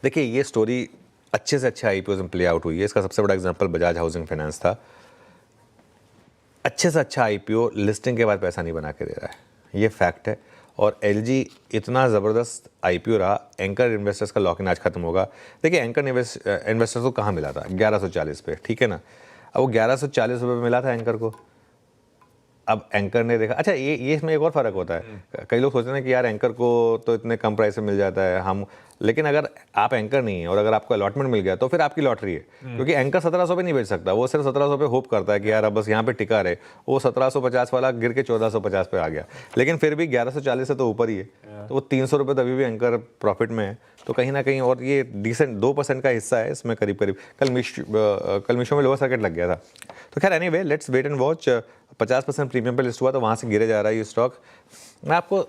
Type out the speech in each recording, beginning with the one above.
देखिए ये स्टोरी अच्छे से अच्छे आईपीओ में प्ले आउट हुई है। इसका सबसे बड़ा एग्जांपल बजाज हाउसिंग फाइनेंस था। अच्छे से अच्छा आईपीओ लिस्टिंग के बाद पैसा नहीं बना के दे रहा है, ये फैक्ट है। और एलजी इतना ज़बरदस्त आईपीओ रहा, एंकर इन्वेस्टर्स का लॉक इन आज खत्म होगा। देखिए एंकर इन्वेस्टर्स को कहाँ मिला था? 1140 पे, ठीक है ना। अब वो 1140 रुपये मिला था एंकर को। अब एंकर ने देखा, अच्छा ये इसमें एक और फ़र्क होता है। कई लोग सोचते हैं कि यार एंकर को तो इतने कम प्राइस में मिल जाता है हम, लेकिन अगर आप एंकर नहीं है और अगर आपको अलॉटमेंट मिल गया तो फिर आपकी लॉटरी है, क्योंकि एंकर 1700 पे नहीं बेच सकता। वो सिर्फ 1700 पे होप करता है कि यार अब बस यहाँ पे टिका रहे। वो 1750 वाला गिर के 1450 पे आ गया, लेकिन फिर भी 1140 से तो ऊपर ही है, तो वो 300 रुपये तभी भी एंकर प्रॉफिट में है। तो कहीं ना कहीं, और ये डिसेंट 2% का हिस्सा है इसमें करीब करीब। कल मीशो में लोअर सर्किट लग गया था। तो खैर anyway, let's wait and watch. 50% premium पे लिस्ट हुआ तो वहाँ से गिरे जा रहा है ये स्टॉक। मैं आपको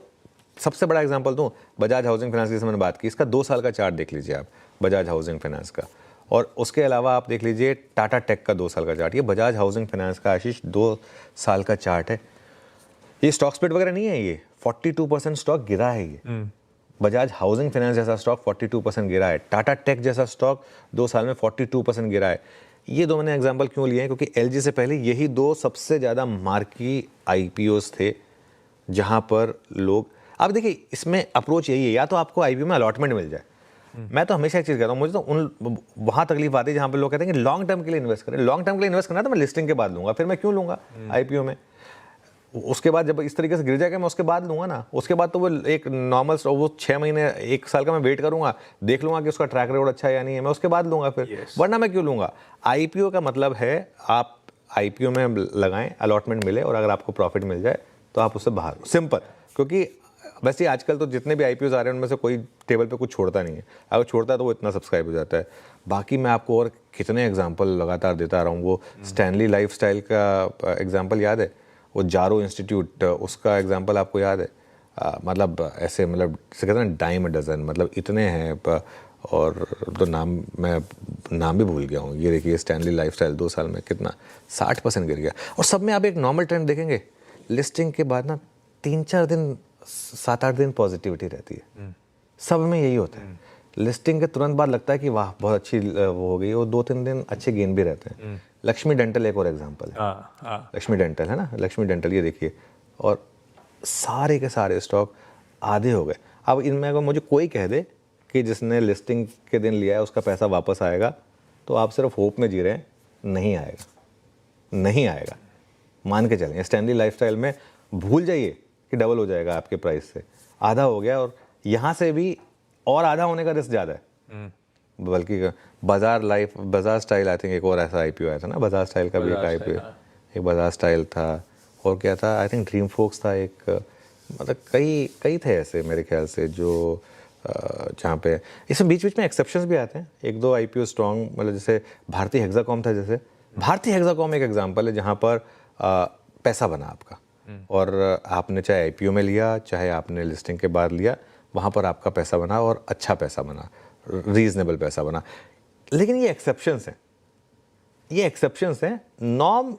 सबसे बड़ा एग्जांपल दूं, बजाज हाउसिंग फाइनेंस की मैंने बात की, इसका 2 साल का चार्ट देख लीजिए आप, बजाज हाउसिंग फाइनेंस का। और उसके अलावा आप देख लीजिए टाटा टेक का 2 साल का चार्ट। ये बजाज हाउसिंग फाइनेंस का आशीष 2 साल का चार्ट है। ये स्टॉक स्प्लिट वगैरह नहीं है, ये 42% स्टॉक गिरा है। ये बजाज हाउसिंग फाइनेंस जैसा स्टॉक 42% गिरा है। टाटा टेक जैसा स्टॉक 2 साल में 42% गिरा है। ये दो मैंने एग्जांपल क्यों लिए हैं? क्योंकि एलजी से पहले यही 2 सबसे ज़्यादा मार्की आईपीओस थे जहां पर लोग, अब देखिए इसमें अप्रोच यही है, या तो आपको आईपीओ में अलॉटमेंट मिल जाए। मैं तो हमेशा एक चीज़ कहता हूँ, मुझे तो वहाँ तकलीफ आती है जहाँ पर लोग कहते हैं कि लॉन्ग टर्म के लिए इन्वेस्ट करें। लॉन्ग टर्म के लिए इन्वेस्ट करना है तो मैं लिस्टिंग के बाद लूँगा, फिर मैं क्यों लूँगा आईपीओ में? उसके बाद जब इस तरीके से गिर जाएगा मैं उसके बाद लूँगा ना। उसके बाद तो वो एक नॉर्मल, वो 6 महीने 1 साल का मैं वेट करूँगा, देख लूँगा कि उसका ट्रैक रिकॉर्ड अच्छा है या नहीं है, मैं उसके बाद लूँगा फिर। वरना मैं क्यों लूँगा? आईपीओ का मतलब है आप आईपीओ में लगाएं, अलॉटमेंट मिले, और अगर आपको प्रॉफिट मिल जाए तो आप उससे बाहर, सिंपल। क्योंकि वैसे आजकल तो जितने भी आईपीओ आ रहे हैं उनमें से कोई टेबल पे कुछ छोड़ता नहीं है। अगर छोड़ता है तो वो इतना सब्सक्राइब हो जाता है। बाकी मैं आपको और कितने एग्जांपल लगातार देता रहा हूँ। वो स्टैनली लाइफस्टाइल का एग्जांपल याद है? वो जारो इंस्टीट्यूट, उसका एग्जांपल आपको याद है? मतलब ऐसे, मतलब कहते हैं डाइम अ डजन, मतलब इतने हैं। और तो मैं नाम भी भूल गया हूँ। ये देखिए स्टैनली लाइफस्टाइल 2 साल में कितना 60% गिर गया। और सब में आप एक नॉर्मल ट्रेंड देखेंगे, लिस्टिंग के बाद ना 3-4 दिन, 7-8 दिन पॉजिटिविटी रहती है। सब में यही होता है। लिस्टिंग के तुरंत बाद लगता है कि वाह बहुत अच्छी वो हो गई, और 2-3 दिन अच्छे गेन भी रहते हैं। लक्ष्मी डेंटल एक और एग्जांपल है। लक्ष्मी डेंटल है ना, लक्ष्मी डेंटल, ये देखिए, और सारे के सारे स्टॉक आधे हो गए। अब इनमें अगर मुझे कोई कह दे कि जिसने लिस्टिंग के दिन लिया है उसका पैसा वापस आएगा, तो आप सिर्फ होप में जी रहे हैं। नहीं आएगा, नहीं आएगा, मान के चलें। स्टैनली लाइफस्टाइल में भूल जाइए कि डबल हो जाएगा आपके प्राइस से, आधा हो गया, और यहाँ से भी और आधा होने का रिस्क ज़्यादा है। बल्कि बजाज स्टाइल, आई थिंक एक और ऐसा आईपीओ आया था ना, बजाज स्टाइल का भी एक आईपीओ, एक बजाज स्टाइल था, और क्या था, आई थिंक ड्रीम फोक्स था एक, मतलब कई थे ऐसे मेरे ख्याल से जो जहाँ पे इसमें बीच बीच में एक्सेप्शंस भी आते हैं। 1-2 आईपीओ स्ट्रॉन्ग, मतलब जैसे भारतीय हेक्साकॉम था, जैसे भारतीय हेक्साकॉम एक एग्जांपल है जहाँ पर पैसा बना आपका, और आपने चाहे आईपीओ में लिया चाहे आपने लिस्टिंग के बाद लिया, वहाँ पर आपका पैसा बना, और अच्छा पैसा बना, रीजनेबल पैसा बना। लेकिन ये एक्सेप्शंस हैं, ये एक्सेप्शंस हैं। नॉर्म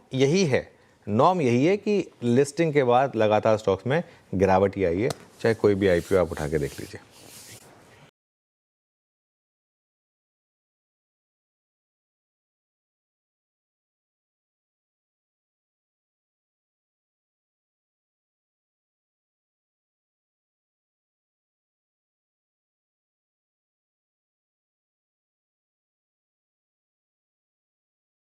यही है कि लिस्टिंग के बाद लगातार स्टॉक्स में गिरावट ही आई है। चाहे कोई भी आईपीओ आप उठा के देख लीजिए।